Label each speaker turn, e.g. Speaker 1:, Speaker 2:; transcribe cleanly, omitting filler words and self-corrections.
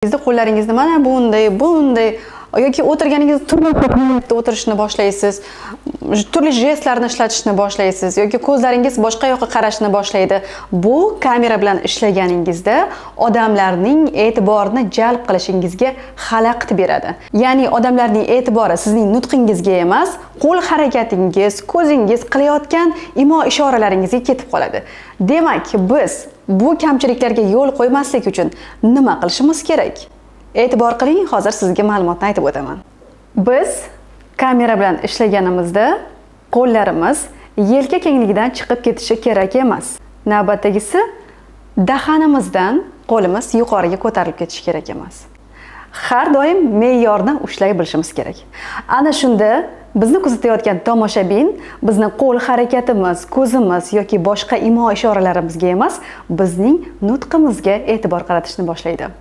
Speaker 1: Sizda qo'llaringizni mana bunday yoki o'tirganingizda turli holatda o'tirishni boshlaysiz, turli jestlarni ishlatishni boshlaysiz yoki ko'zlaringiz boshqa yoqqa qarashni boshlaydi. Bu kamera bilan ishlaganingizda odamlarning e'tiborini jalb qilishingizga xalaqit beradi. Ya'ni odamlarning e'tibori sizning nutqingizga emas, qo'l harakatingiz, ko'zingiz qilayotgan imo-ishoralaringizga ketib qoladi. Demak, biz bu kamchiliklarga yo'l qo'ymaslik uchun nima qilishimiz kerak? E'tibor qiling, hozir sizga ma'lumotni aytib o'taman. Biz kamera bilan ishlaganimizda qo'llarimiz yelka kengligidan chiqib ketishi kerak emas. Navbatdagisi, dahanimizdan qo'limiz yuqoriga ko'tarilib ketishi kerak emas. Har doim me'yorni ushlay bilishimiz kerak. Ana shunda bizni kuzatayotgan tomoshabin bizni qo'l harakatimiz, ko'zimiz yoki boshqa imo-ishoralarimizga emas, bizning nutqimizga e'tibor qaratishni boshlaydi.